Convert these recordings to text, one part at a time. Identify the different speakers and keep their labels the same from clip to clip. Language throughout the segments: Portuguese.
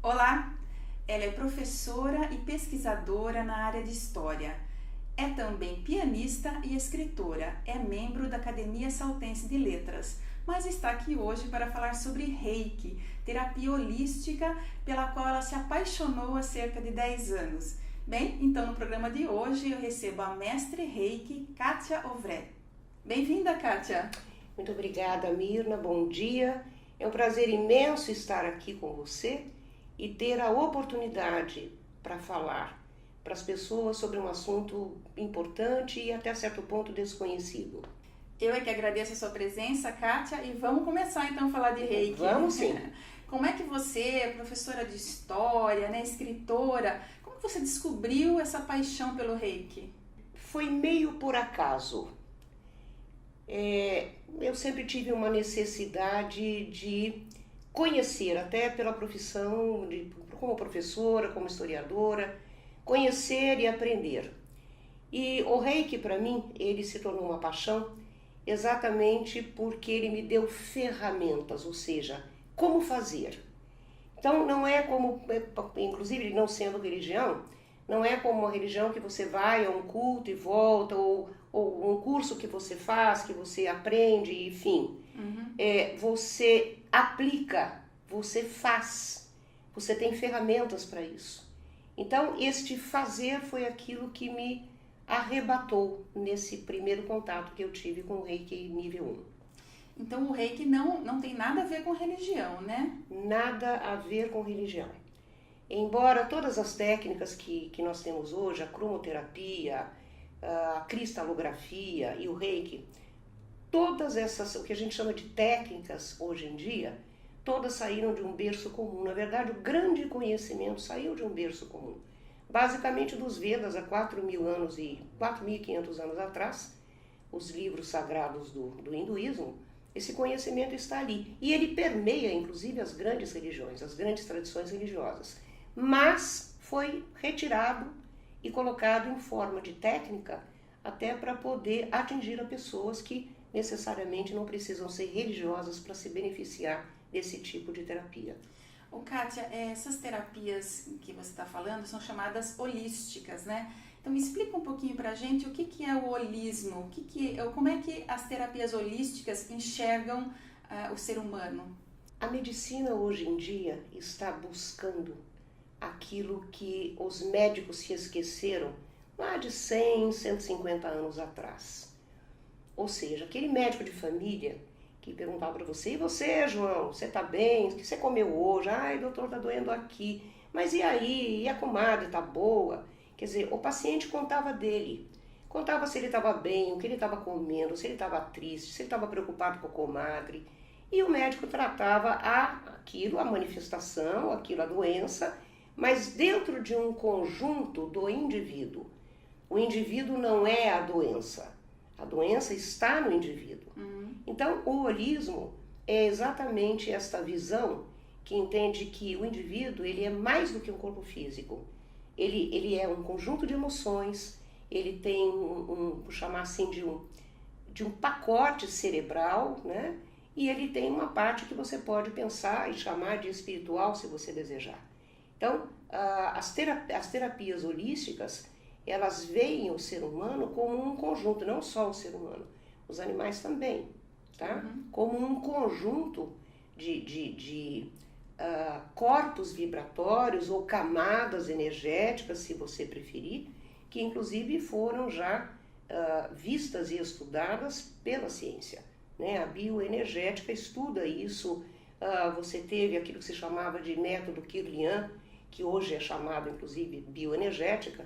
Speaker 1: Olá, ela é professora e pesquisadora na área de História. É também pianista e escritora. É membro da Academia Saltense de Letras, mas está aqui hoje para falar sobre Reiki, terapia holística pela qual ela se apaixonou há cerca de 10 anos. Bem, então no programa de hoje eu recebo a mestre Reiki, Kátia Ovret. Bem-vinda, Kátia!
Speaker 2: Muito obrigada, Mirna. Bom dia. É um prazer imenso estar aqui com você e ter a oportunidade para falar para as pessoas sobre um assunto importante e até certo ponto desconhecido.
Speaker 1: Eu é que agradeço a sua presença, Kátia, e vamos começar então a falar de Reiki.
Speaker 2: Vamos sim.
Speaker 1: Como é que você, professora de História, escritora, como você descobriu essa paixão pelo Reiki?
Speaker 2: Foi meio por acaso. Eu sempre tive uma necessidade de conhecer, até pela profissão, como professora, como historiadora, conhecer e aprender. E o Reiki, para mim, ele se tornou uma paixão exatamente porque ele me deu ferramentas, ou seja, como fazer. Então, não é como, inclusive não sendo religião, não é como uma religião que você vai a um culto e volta, ou um curso que você faz, que você aprende, enfim. Você aplica, você faz, você tem ferramentas para isso. Então, este fazer foi aquilo que me arrebatou nesse primeiro contato que eu tive com o Reiki nível 1.
Speaker 1: Então, o Reiki não tem nada a ver com religião, né?
Speaker 2: Nada a ver com religião. Embora todas as técnicas que nós temos hoje, a cromoterapia, a cristalografia e o Reiki, todas essas, o que a gente chama de técnicas hoje em dia, todas saíram de um berço comum. Na verdade, o grande conhecimento saiu de um berço comum. Basicamente dos Vedas, há 4.500 anos atrás, os livros sagrados do hinduísmo, esse conhecimento está ali. E ele permeia, inclusive, as grandes religiões, as grandes tradições religiosas. Mas foi retirado e colocado em forma de técnica até para poder atingir a pessoas que necessariamente não precisam ser religiosas para se beneficiar desse tipo de terapia.
Speaker 1: Ô, Kátia, essas terapias que você está falando são chamadas holísticas, né? Então me explica um pouquinho pra gente o que é o holismo, como é que as terapias holísticas enxergam o ser humano?
Speaker 2: A medicina hoje em dia está buscando aquilo que os médicos se esqueceram lá de 100, 150 anos atrás. Ou seja, aquele médico de família que perguntava para você: e você, João, você está bem? O que você comeu hoje? Ai, doutor, está doendo aqui. Mas e aí? E a comadre está boa? Quer dizer, o paciente contava dele. Contava se ele estava bem, o que ele estava comendo, se ele estava triste, se ele estava preocupado com a comadre. E o médico tratava aquilo, a manifestação, aquilo, a doença, mas dentro de um conjunto do indivíduo. O indivíduo não é a doença está no indivíduo. Então, o holismo é exatamente esta visão que entende que o indivíduo ele é mais do que um corpo físico. Ele é um conjunto de emoções, ele tem vou chamar assim de um pacote cerebral, né? E ele tem uma parte que você pode pensar e chamar de espiritual, se você desejar. Então, as terapias holísticas, elas veem o ser humano como um conjunto, não só o ser humano, os animais também, tá? Como um conjunto de corpos vibratórios ou camadas energéticas, se você preferir, que inclusive foram já vistas e estudadas pela ciência, né? A bioenergética estuda isso. Você teve aquilo que se chamava de método Kirlian, que hoje é chamado inclusive bioenergética,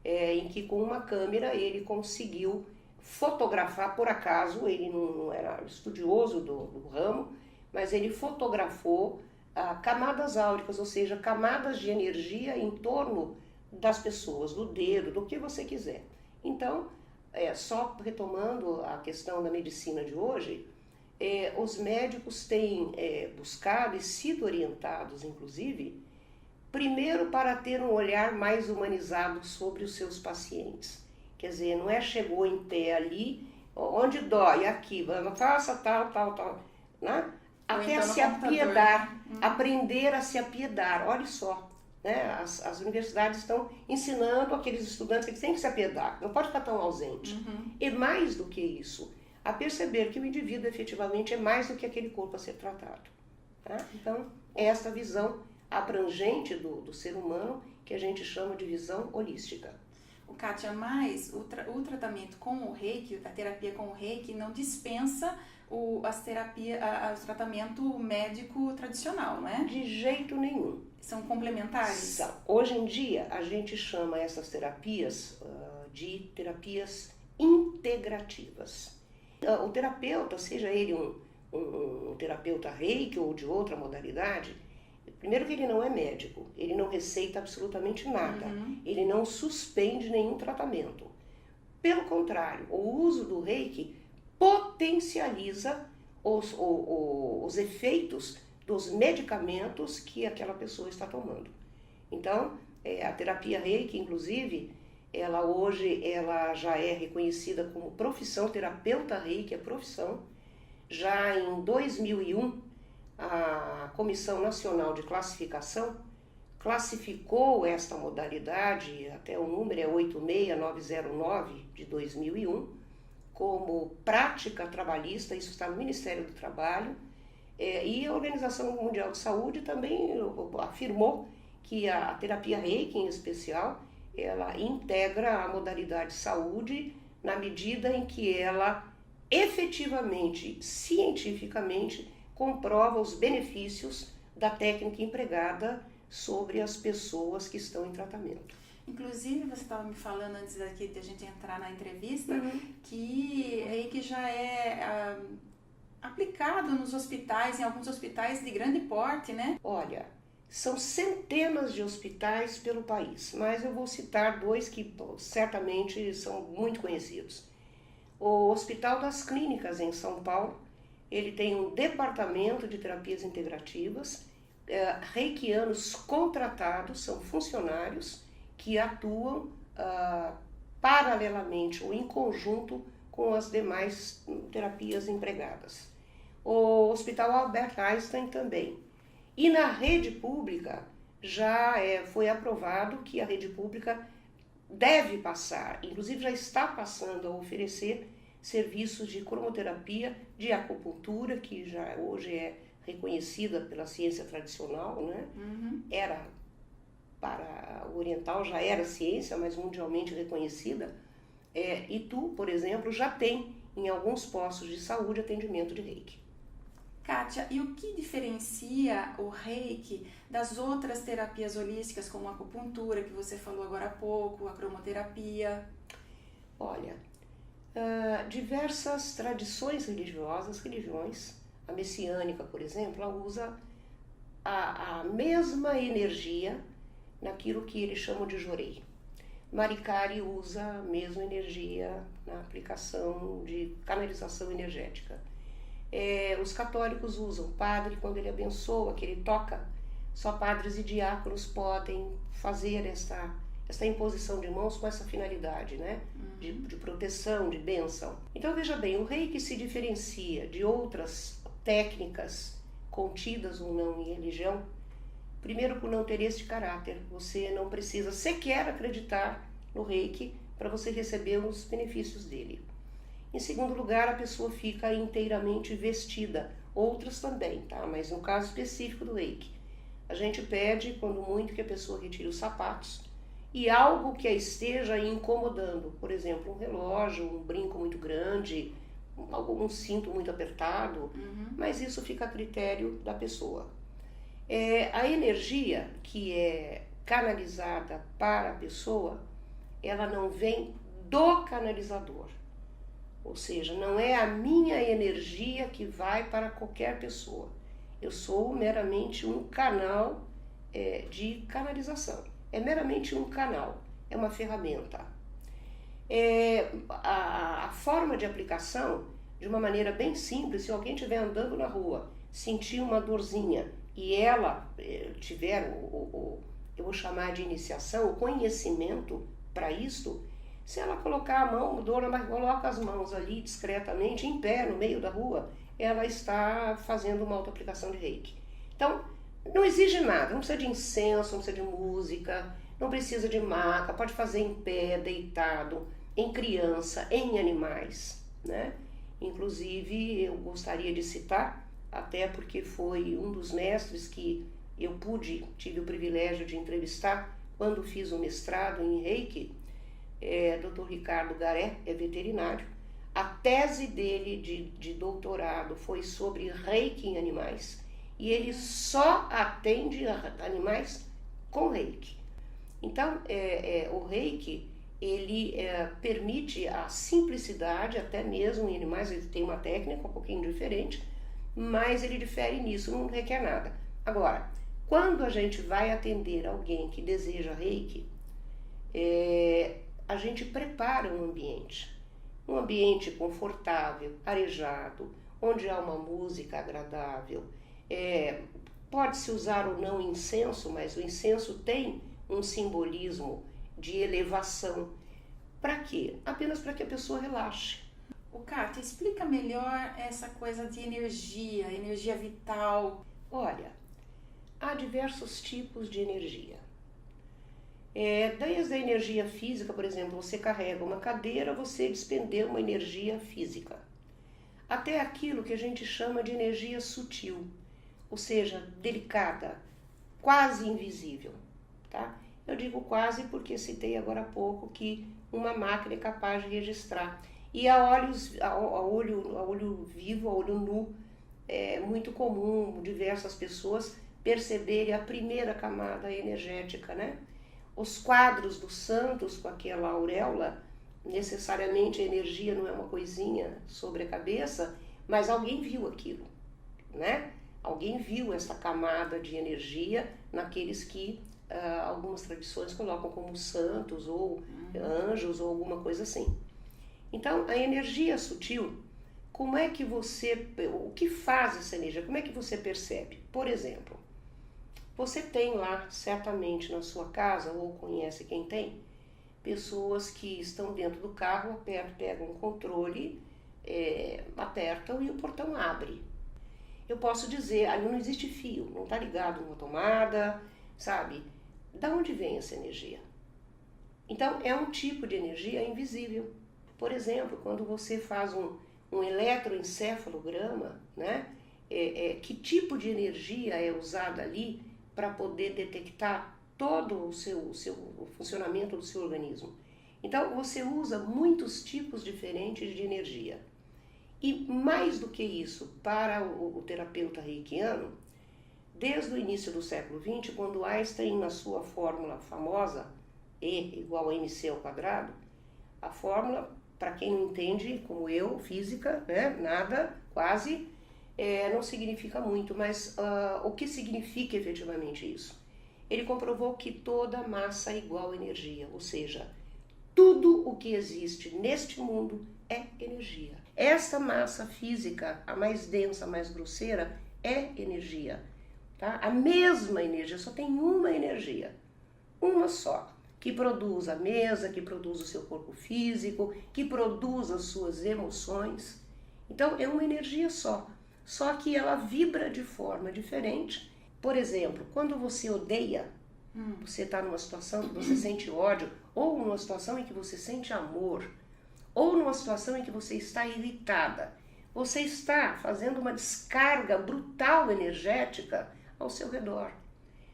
Speaker 2: em que com uma câmera ele conseguiu fotografar, por acaso, ele não era estudioso do ramo, mas ele fotografou camadas áuricas, ou seja, camadas de energia em torno das pessoas, do dedo, do que você quiser. Então, só retomando a questão da medicina de hoje, os médicos têm buscado e sido orientados, inclusive, primeiro para ter um olhar mais humanizado sobre os seus pacientes. Quer dizer, não chegou em pé ali, onde dói, aqui, faça tal, né? até
Speaker 1: então
Speaker 2: a
Speaker 1: no
Speaker 2: se
Speaker 1: computador.
Speaker 2: apiedar, aprender a se apiedar. Olha só, né? As universidades estão ensinando aqueles estudantes que têm que se apiedar, não pode ficar tão ausente. E mais do que isso, a perceber que o indivíduo efetivamente é mais do que aquele corpo a ser tratado. Tá? Então, é essa visão abrangente do ser humano que a gente chama de visão holística.
Speaker 1: Kátia, mas o tratamento com o Reiki, a terapia com o Reiki, não dispensa o tratamento médico tradicional, não é?
Speaker 2: De jeito nenhum.
Speaker 1: São complementares?
Speaker 2: São. Hoje em dia, a gente chama essas terapias de terapias integrativas. O terapeuta, seja ele um terapeuta Reiki ou de outra modalidade, primeiro que ele não é médico, ele não receita absolutamente nada, ele não suspende nenhum tratamento. Pelo contrário, o uso do Reiki potencializa os efeitos dos medicamentos que aquela pessoa está tomando. Então, a terapia Reiki, inclusive, ela hoje já é reconhecida como profissão, terapeuta Reiki é profissão. Já em 2001, a Comissão Nacional de Classificação classificou esta modalidade, até o número é 86909 de 2001, como prática trabalhista, isso está no Ministério do Trabalho, e a Organização Mundial de Saúde também afirmou que a terapia Reiki, em especial, ela integra a modalidade saúde na medida em que ela efetivamente, cientificamente, comprova os benefícios da técnica empregada sobre as pessoas que estão em tratamento.
Speaker 1: Inclusive, você estava me falando antes daqui de a gente entrar na entrevista, que Reiki já é aplicado nos hospitais, em alguns hospitais de grande porte, né?
Speaker 2: Olha, são centenas de hospitais pelo país, mas eu vou citar dois que certamente são muito conhecidos. O Hospital das Clínicas, em São Paulo, ele tem um departamento de terapias integrativas, reikianos contratados, são funcionários que atuam paralelamente ou em conjunto com as demais terapias empregadas. O Hospital Albert Einstein também. E na rede pública já foi aprovado que a rede pública deve passar, inclusive já está passando a oferecer serviços de cromoterapia, de acupuntura, que já hoje é reconhecida pela ciência tradicional, né? Era para o oriental, já era ciência, mas mundialmente reconhecida. E tu, por exemplo, já tem em alguns postos de saúde atendimento de Reiki.
Speaker 1: Kátia, e o que diferencia o Reiki das outras terapias holísticas, como a acupuntura, que você falou agora há pouco, a cromoterapia?
Speaker 2: Olha, diversas tradições religiões, a messiânica, por exemplo, ela usa a mesma energia naquilo que eles chamam de jorei. Marikari usa a mesma energia na aplicação de canalização energética. Os católicos usam padre quando ele abençoa, que ele toca. Só padres e diáconos podem fazer esta imposição de mãos com essa finalidade, né? De proteção, de bênção. Então veja bem, o Reiki se diferencia de outras técnicas contidas ou não em religião, primeiro por não ter este caráter. Você não precisa sequer acreditar no Reiki para você receber os benefícios dele. Em segundo lugar, a pessoa fica inteiramente vestida, outras também, tá? Mas no caso específico do Reiki, a gente pede, quando muito, que a pessoa retire os sapatos e algo que a esteja incomodando, por exemplo, um relógio, um brinco muito grande, um cinto muito apertado, mas isso fica a critério da pessoa. A energia que é canalizada para a pessoa, ela não vem do canalizador. Ou seja, não é a minha energia que vai para qualquer pessoa. Eu sou meramente um canal de canalização. É meramente um canal, é uma ferramenta. A forma de aplicação, de uma maneira bem simples, se alguém estiver andando na rua, sentir uma dorzinha e ela tiver, eu vou chamar de iniciação, o conhecimento para isto, se ela colocar a mão, dona, mas coloca as mãos ali discretamente, em pé, no meio da rua, ela está fazendo uma autoaplicação de reiki. Então, não exige nada, não precisa de incenso, não precisa de música, não precisa de maca, pode fazer em pé, deitado, em criança, em animais, né? Inclusive, eu gostaria de citar, até porque foi um dos mestres que eu tive o privilégio de entrevistar quando fiz o mestrado em Reiki, Dr. Ricardo Garé, é veterinário. A tese dele de doutorado foi sobre Reiki em animais e ele só atende animais com Reiki. Então, o Reiki, ele permite a simplicidade, até mesmo em animais, ele tem uma técnica um pouquinho diferente, mas ele difere nisso, não requer nada. Agora, quando a gente vai atender alguém que deseja Reiki, a gente prepara um ambiente confortável, arejado, onde há uma música agradável. Pode-se usar ou não incenso, mas o incenso tem um simbolismo de elevação. Para quê? Apenas para que a pessoa relaxe.
Speaker 1: O Kátia, explica melhor essa coisa de energia vital.
Speaker 2: Olha, há diversos tipos de energia. Desde a energia física, por exemplo, você carrega uma cadeira, você despendeu uma energia física. Até aquilo que a gente chama de energia sutil, ou seja, delicada, quase invisível, tá? Eu digo quase porque citei agora há pouco que uma máquina é capaz de registrar. E a olho vivo, a olho nu, é muito comum diversas pessoas perceberem a primeira camada energética, né? Os quadros dos santos com aquela auréola, necessariamente a energia não é uma coisinha sobre a cabeça, mas alguém viu aquilo, né? Alguém viu essa camada de energia naqueles que algumas tradições colocam como santos ou anjos ou alguma coisa assim. Então, a energia sutil, o que faz essa energia? Como é que você percebe? Por exemplo, você tem lá, certamente na sua casa, ou conhece quem tem, pessoas que estão dentro do carro, pegam um controle, apertam e o portão abre. Eu posso dizer, ali não existe fio, não está ligado numa tomada, sabe? Da onde vem essa energia? Então, é um tipo de energia invisível. Por exemplo, quando você faz um eletroencefalograma, né? Que tipo de energia é usada ali para poder detectar todo o funcionamento do seu organismo? Então, você usa muitos tipos diferentes de energia. E mais do que isso, para o terapeuta reikiano, desde o início do século XX, quando Einstein, na sua fórmula famosa, E igual a mc², a fórmula, para quem não entende, como eu, física, né, nada, quase, não significa muito, mas o que significa efetivamente isso? Ele comprovou que toda massa é igual a energia, ou seja, tudo o que existe neste mundo é energia. Esta massa física, a mais densa, a mais grosseira, é energia. Tá? A mesma energia, só tem uma energia, uma só, que produz a mesa, que produz o seu corpo físico, que produz as suas emoções. Então, é uma energia só que ela vibra de forma diferente. Por exemplo, quando você odeia, você está numa situação que você sente ódio, ou numa situação em que você sente amor, ou numa situação em que você está irritada, você está fazendo uma descarga brutal energética ao seu redor.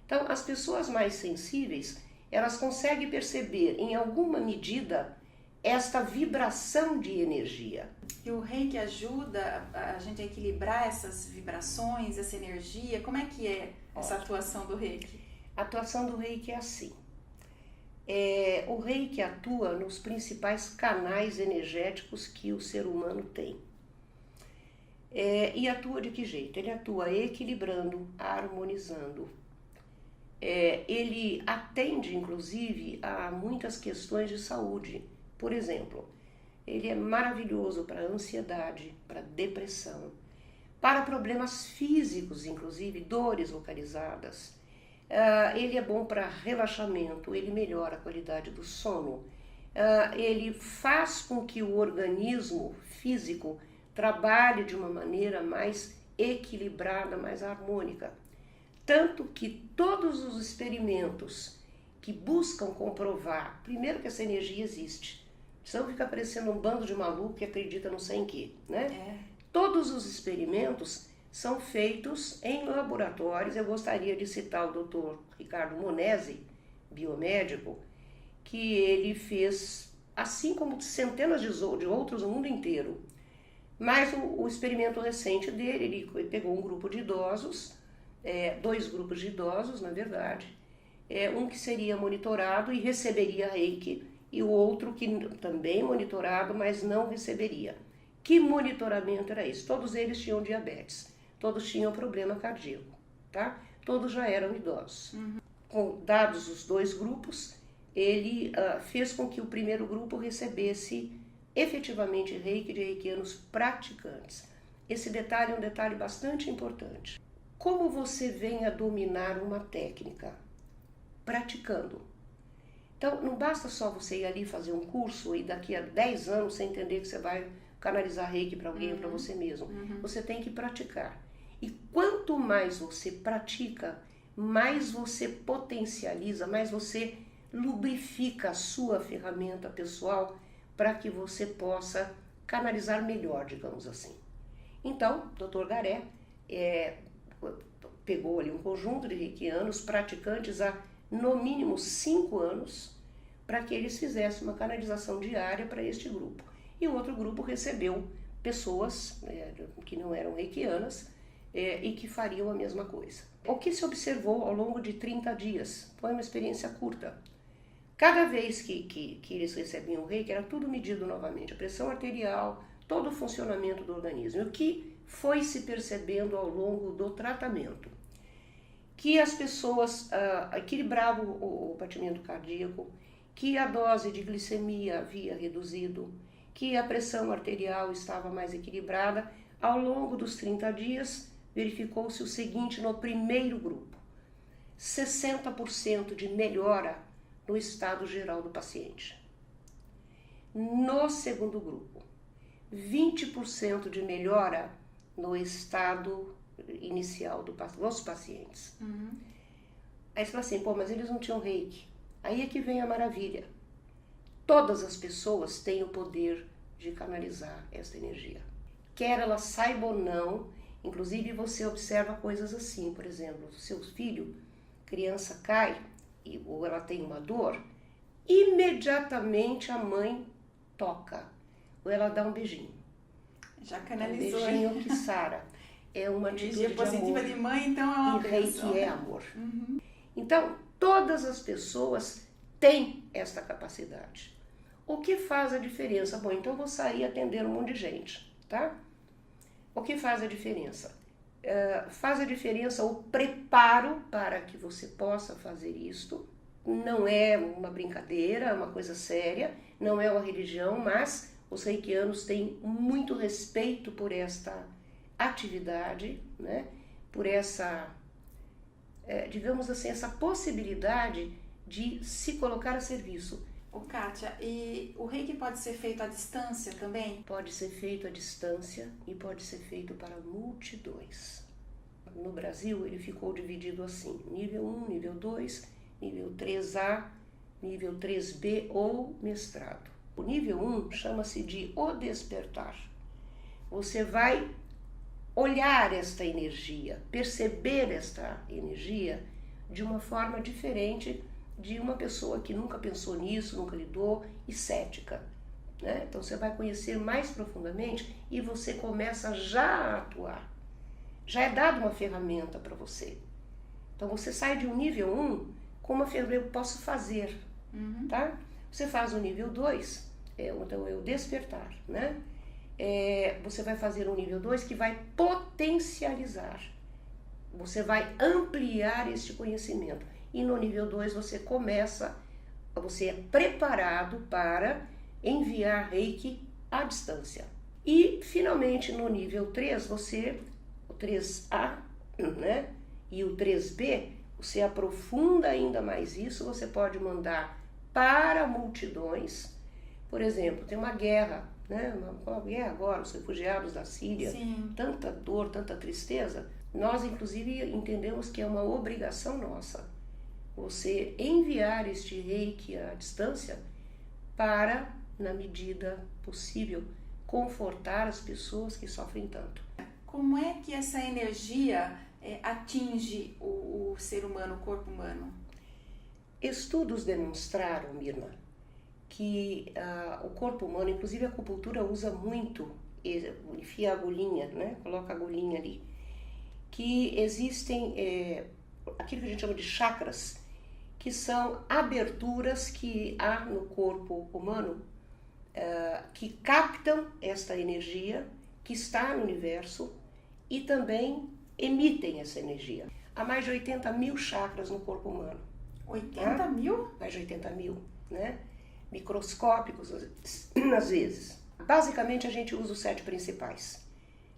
Speaker 2: Então, as pessoas mais sensíveis, elas conseguem perceber, em alguma medida, esta vibração de energia.
Speaker 1: E o Reiki ajuda a gente a equilibrar essas vibrações, essa energia? Como é que é essa atuação do Reiki?
Speaker 2: A atuação do Reiki é assim. O Reiki atua nos principais canais energéticos que o ser humano tem. E atua de que jeito? Ele atua equilibrando, harmonizando. Ele atende, inclusive, a muitas questões de saúde. Por exemplo, ele é maravilhoso para ansiedade, para depressão, para problemas físicos, inclusive dores localizadas. Ele é bom para relaxamento, ele melhora a qualidade do sono. Ele faz com que o organismo físico trabalhe de uma maneira mais equilibrada, mais harmônica. Tanto que todos os experimentos que buscam comprovar, primeiro que essa energia existe, senão fica parecendo um bando de maluco que acredita não sei em quê, né? Todos os experimentos são feitos em laboratórios. Eu gostaria de citar o Dr. Ricardo Monesi, biomédico, que ele fez, assim como centenas de outros no mundo inteiro. Mas o experimento recente dele, ele pegou um grupo de idosos, 2 grupos de idosos, na verdade, um que seria monitorado e receberia reiki, e o outro que também monitorado, mas não receberia. Que monitoramento era esse? Todos eles tinham diabetes, todos tinham problema cardíaco, tá? Todos já eram idosos. Dados os 2 grupos, ele fez com que o primeiro grupo recebesse efetivamente reiki de reikianos praticantes. Esse detalhe é um detalhe bastante importante. Como você vem a dominar uma técnica? Praticando. Então, não basta só você ir ali fazer um curso e daqui a 10 anos você entender que você vai canalizar reiki para alguém ou para você mesmo. Você tem que praticar. E quanto mais você pratica, mais você potencializa, mais você lubrifica a sua ferramenta pessoal para que você possa canalizar melhor, digamos assim. Então, Dr. Garé pegou ali um conjunto de reikianos praticantes há no mínimo 5 anos para que eles fizessem uma canalização diária para este grupo. E o outro grupo recebeu pessoas que não eram reikianas e que fariam a mesma coisa. O que se observou ao longo de 30 dias? Foi uma experiência curta. Cada vez que eles recebiam reiki, era tudo medido novamente, a pressão arterial, todo o funcionamento do organismo. E o que foi se percebendo ao longo do tratamento? Que as pessoas equilibravam o batimento cardíaco, que a dose de glicemia havia reduzido, que a pressão arterial estava mais equilibrada. Ao longo dos 30 dias, verificou-se o seguinte no primeiro grupo: 60% de melhora no estado geral do paciente. No segundo grupo, 20% de melhora no estado inicial dos pacientes. Aí você fala assim, mas eles não tinham reiki. Aí é que vem a maravilha. Todas as pessoas têm o poder de canalizar essa energia. Quer ela saiba ou não, inclusive você observa coisas assim, por exemplo, seu filho, criança cai, ou ela tem uma dor, imediatamente a mãe toca, ou ela dá um beijinho.
Speaker 1: Já canalizou.
Speaker 2: Um beijinho que sara. É uma atitude
Speaker 1: positiva de mãe, então é uma
Speaker 2: bênção. E reiki é amor. Então, todas as pessoas têm esta capacidade. O que faz a diferença? Bom, então eu vou sair atendendo um monte de gente, tá? O que faz a diferença? Faz a diferença o preparo para que você possa fazer isto. Não é uma brincadeira, é uma coisa séria, não é uma religião, mas os reikianos têm muito respeito por esta atividade, né? Por essa, digamos assim, essa possibilidade de se colocar a serviço.
Speaker 1: Kátia, e o reiki pode ser feito à distância também?
Speaker 2: Pode ser feito à distância e pode ser feito para multidões. No Brasil, ele ficou dividido assim: nível 1, nível 2, nível 3A, nível 3B ou mestrado. O nível 1 chama-se de O Despertar. Você vai olhar esta energia, perceber esta energia de uma forma diferente de uma pessoa que nunca pensou nisso, nunca lidou e cética, né? Então você vai conhecer mais profundamente e você começa já a atuar. Já é dada uma ferramenta para você. Então você sai de um nível 1 com uma ferramenta que eu posso fazer, tá? Você faz o nível 2, então é o despertar, né? Você vai fazer um nível 2 que vai potencializar. Você vai ampliar este conhecimento. E no nível 2 você é preparado para enviar reiki à distância. E finalmente no nível 3, o 3A, né, e o 3B, você aprofunda ainda mais isso, você pode mandar para multidões. Por exemplo, tem uma guerra né? Uma guerra agora, os refugiados da Síria,
Speaker 1: Sim.
Speaker 2: tanta dor, tanta tristeza. Nós, inclusive, entendemos que é uma obrigação nossa você enviar este reiki à distância para, na medida possível, confortar as pessoas que sofrem tanto.
Speaker 1: Como é que essa energia atinge o ser humano, o corpo humano?
Speaker 2: Estudos demonstraram, Mirna, que o corpo humano, inclusive a acupuntura usa muito, enfia a agulhinha, né? Coloca a agulhinha ali, que existem aquilo que a gente chama de chakras, que são aberturas que há no corpo humano que captam esta energia que está no universo e também emitem essa energia. Há mais de 80 mil chakras no corpo humano.
Speaker 1: 80 mil?
Speaker 2: Mais de 80 mil, né? Microscópicos às vezes. Basicamente a gente usa os 7 principais.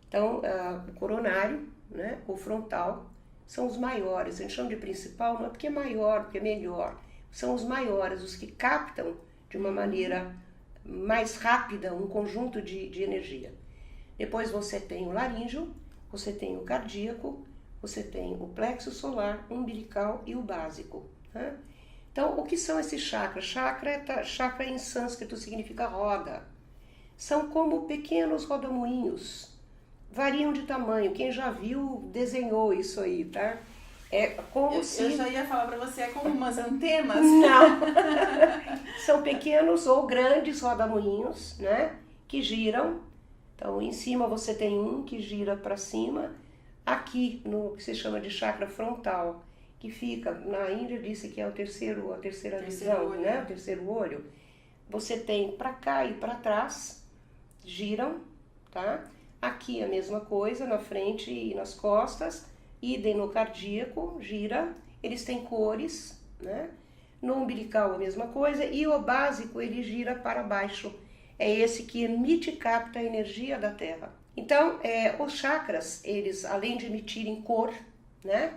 Speaker 2: Então, o coronário, né, o frontal, são os maiores. A gente chama de principal não é porque é maior, porque é melhor. São os maiores, os que captam de uma maneira mais rápida um conjunto de energia. Depois você tem o laríngeo, você tem o cardíaco, você tem o plexo solar, o umbilical e o básico. Né? Então, o que são esses chakras? Chakra em sânscrito significa roda. São como pequenos rodamuinhos. Variam de tamanho. Quem já viu, desenhou isso aí, tá? É como
Speaker 1: eu já ia falar para você, é como umas antenas?
Speaker 2: Não. São pequenos ou grandes rodamuinhos, né? Que giram. Então, em cima você tem um que gira para cima. Aqui, no que se chama de chakra frontal, que fica, na Índia disse que é a terceira visão,
Speaker 1: olho.
Speaker 2: né? O terceiro olho. Você tem para cá e para trás, giram, tá? Aqui a mesma coisa, na frente e nas costas, idem no cardíaco, gira, eles têm cores, né? No umbilical a mesma coisa, e o básico ele gira para baixo, é esse que emite e capta a energia da Terra. Então, os chakras, eles além de emitirem cor, né?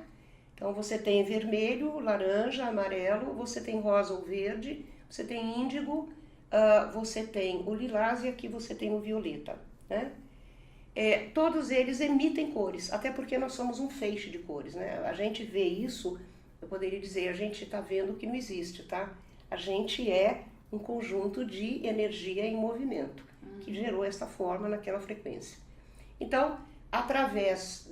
Speaker 2: Então você tem vermelho, laranja, amarelo, você tem rosa ou verde, você tem índigo, você tem o lilás e aqui você tem o violeta, né? Todos eles emitem cores, até porque nós somos um feixe de cores, né? A gente vê isso, eu poderia dizer, a gente está vendo que não existe, tá? A gente é um conjunto de energia em movimento, que gerou essa forma naquela frequência. Então, através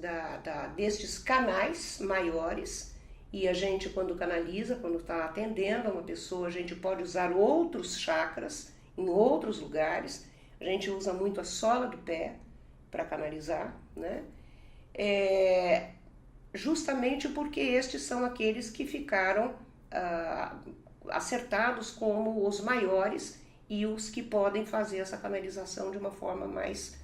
Speaker 2: destes canais maiores, e a gente quando canaliza, quando está atendendo a uma pessoa, a gente pode usar outros chakras em outros lugares, a gente usa muito a sola do pé, para canalizar, né? Justamente porque estes são aqueles que ficaram acertados como os maiores e os que podem fazer essa canalização de uma forma mais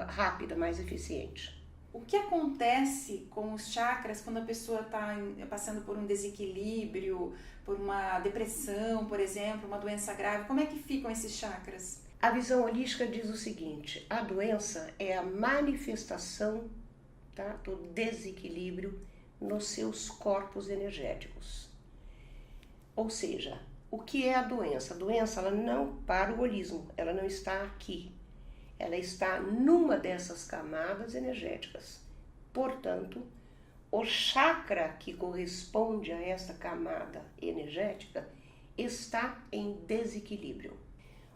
Speaker 2: rápida, mais eficiente.
Speaker 1: O que acontece com os chakras quando a pessoa está passando por um desequilíbrio, por uma depressão, por exemplo, uma doença grave? Como é que ficam esses chakras?
Speaker 2: A visão holística diz o seguinte: a doença é a manifestação, tá, do desequilíbrio nos seus corpos energéticos. Ou seja, o que é a doença? A doença ela não, para o holismo, ela não está aqui. Ela está numa dessas camadas energéticas. Portanto, o chakra que corresponde a essa camada energética está em desequilíbrio.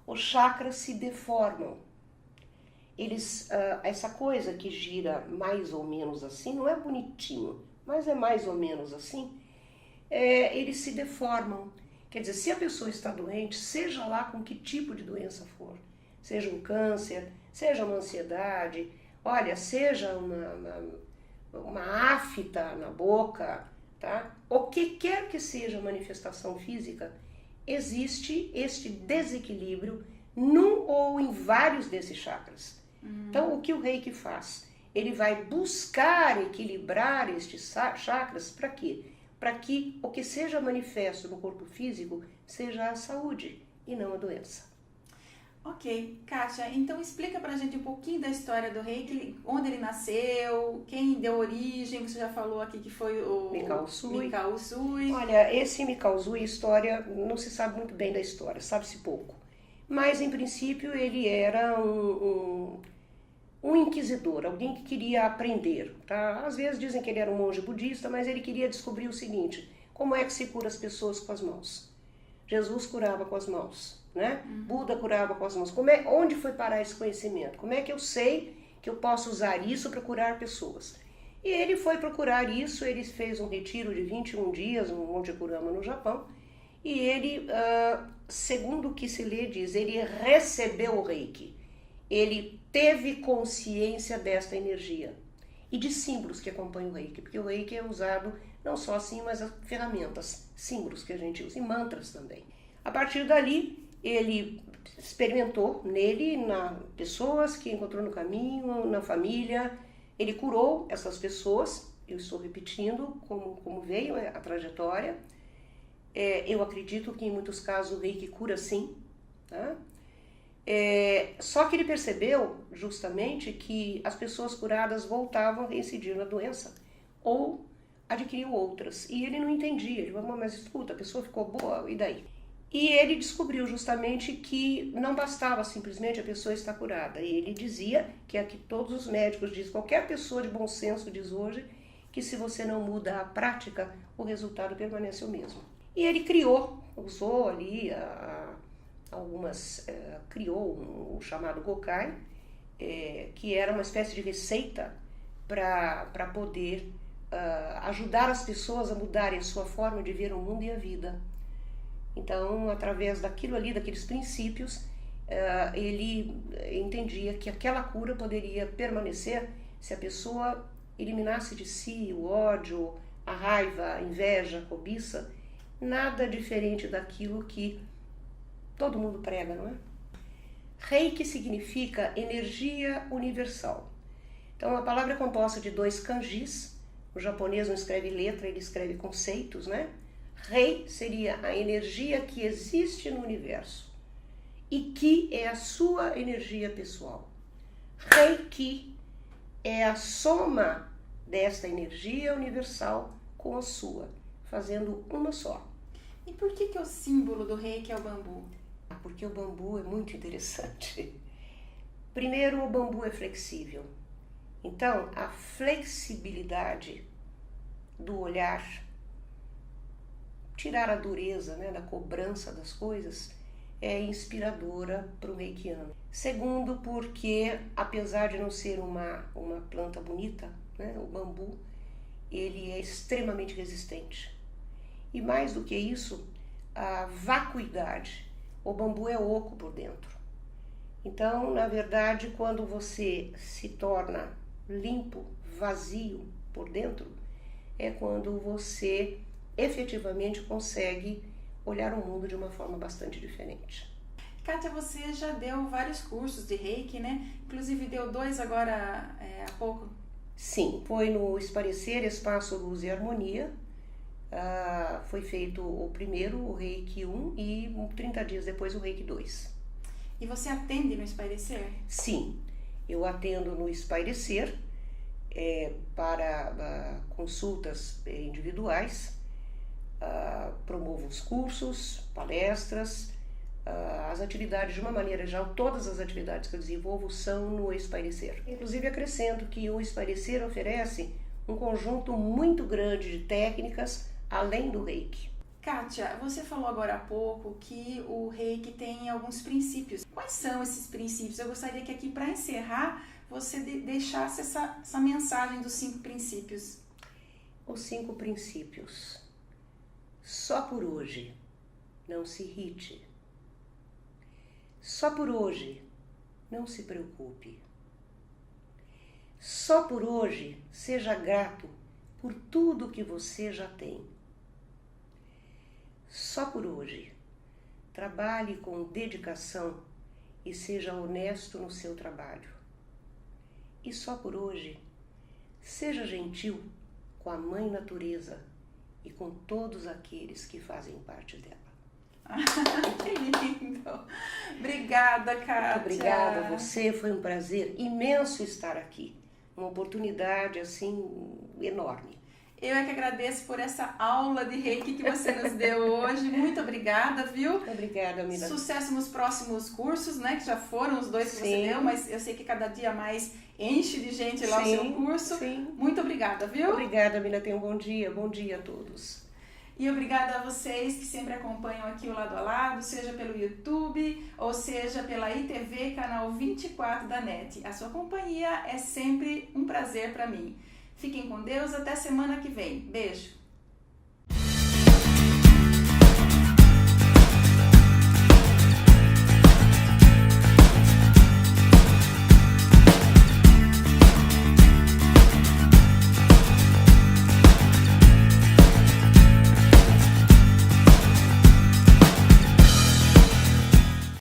Speaker 2: Os chakras se deformam. Essa coisa que gira mais ou menos assim, não é bonitinho, mas é mais ou menos assim, eles se deformam. Quer dizer, se a pessoa está doente, seja lá com que tipo de doença for, seja um câncer, seja uma ansiedade, olha, seja uma afta na boca, tá? O que quer que seja a manifestação física, existe este desequilíbrio num ou em vários desses chakras. Então, o que o Reiki faz? Ele vai buscar equilibrar estes chakras para quê? Para que o que seja manifesto no corpo físico seja a saúde e não a doença.
Speaker 1: Ok, Kátia, então explica pra gente um pouquinho da história do Reiki, onde ele nasceu, quem deu origem, você já falou aqui que foi o
Speaker 2: Mikao Usui.
Speaker 1: Mikao Usui.
Speaker 2: Olha, esse Mikao Usui, história, não se sabe muito bem da história, sabe-se pouco. Mas, em princípio, ele era um inquisidor, alguém que queria aprender. Tá? Às vezes dizem que ele era um monge budista, mas ele queria descobrir o seguinte: como é que se cura as pessoas com as mãos? Jesus curava com as mãos, né? Buda curava com as mãos. Onde foi parar esse conhecimento? Como é que eu sei que eu posso usar isso para curar pessoas? E ele foi procurar isso, ele fez um retiro de 21 dias no Monte Kurama, no Japão, e ele, segundo o que se lê, diz, ele recebeu o Reiki. Ele teve consciência desta energia e de símbolos que acompanham o Reiki, porque o Reiki é usado não só assim, mas as ferramentas, símbolos que a gente usa, e mantras também. A partir dali, ele experimentou nele, nas pessoas que encontrou no caminho, na família, ele curou essas pessoas, eu estou repetindo como veio a trajetória. Eu acredito que em muitos casos o Reiki cura sim, tá? Só que ele percebeu justamente que as pessoas curadas voltavam a reincidir na doença ou adquiriam outras. E ele não entendia, ele falou, mas escuta, a pessoa ficou boa, e daí? E ele descobriu justamente que não bastava simplesmente a pessoa estar curada. E ele dizia, que é que todos os médicos dizem, qualquer pessoa de bom senso diz hoje, que se você não muda a prática, o resultado permanece o mesmo. E ele usou ali criou o chamado Gokai, que era uma espécie de receita para poder ajudar as pessoas a mudarem a sua forma de ver o mundo e a vida. Então, através daquilo ali, daqueles princípios, ele entendia que aquela cura poderia permanecer se a pessoa eliminasse de si o ódio, a raiva, a inveja, a cobiça, nada diferente daquilo que todo mundo prega, não é? Reiki significa energia universal. Então, a palavra é composta de 2 kanjis. O japonês não escreve letra, ele escreve conceitos, né? Rei seria a energia que existe no universo e que é a sua energia pessoal. Reiki é a soma desta energia universal com a sua, fazendo uma só.
Speaker 1: E por que o símbolo do Reiki é o bambu?
Speaker 2: Porque o bambu é muito interessante. Primeiro, o bambu é flexível. Então, a flexibilidade do olhar, tirar a dureza, né, da cobrança das coisas, é inspiradora para o reikiano. Segundo, porque apesar de não ser uma planta bonita, né, o bambu, ele é extremamente resistente. E mais do que isso, a vacuidade. O bambu é oco por dentro. Então, na verdade, quando você se torna limpo, vazio por dentro, é quando você efetivamente consegue olhar o mundo de uma forma bastante diferente.
Speaker 1: Kátia, você já deu vários cursos de Reiki, né? Inclusive deu 2 agora há pouco.
Speaker 2: Sim, foi no Esparecer, Espaço, Luz e Harmonia. Foi feito o primeiro, o Reiki 1, e 30 dias depois o Reiki 2.
Speaker 1: E você atende no Espairecer?
Speaker 2: Sim, eu atendo no Espairecer para consultas individuais, promovo os cursos, palestras, as atividades de uma maneira geral, todas as atividades que eu desenvolvo são no Espairecer. Inclusive acrescento que o Espairecer oferece um conjunto muito grande de técnicas além do Reiki.
Speaker 1: Kátia, você falou agora há pouco que o Reiki tem alguns princípios. Quais são esses princípios? Eu gostaria que aqui, para encerrar, você deixasse essa mensagem dos 5 princípios.
Speaker 2: Os 5 princípios. Só por hoje, não se irrite. Só por hoje, não se preocupe. Só por hoje, seja grato por tudo que você já tem. Só por hoje, trabalhe com dedicação e seja honesto no seu trabalho. E só por hoje, seja gentil com a Mãe Natureza e com todos aqueles que fazem parte dela.
Speaker 1: Que lindo! Obrigada, Kátia!
Speaker 2: Muito obrigada a você, foi um prazer imenso estar aqui. Uma oportunidade, assim, enorme.
Speaker 1: Eu é que agradeço por essa aula de Reiki que você nos deu hoje. Muito obrigada, viu?
Speaker 2: Obrigada, Mila.
Speaker 1: Sucesso nos próximos cursos, né? Que já foram os 2 que você deu, mas eu sei que cada dia mais enche de gente lá o seu curso.
Speaker 2: Sim.
Speaker 1: Muito obrigada, viu?
Speaker 2: Obrigada, Mila. Tenha um bom dia a todos.
Speaker 1: E obrigada a vocês que sempre acompanham aqui o Lado a Lado, seja pelo YouTube ou seja pela ITV, canal 24 da NET. A sua companhia é sempre um prazer para mim. Fiquem com Deus, até semana que vem. Beijo!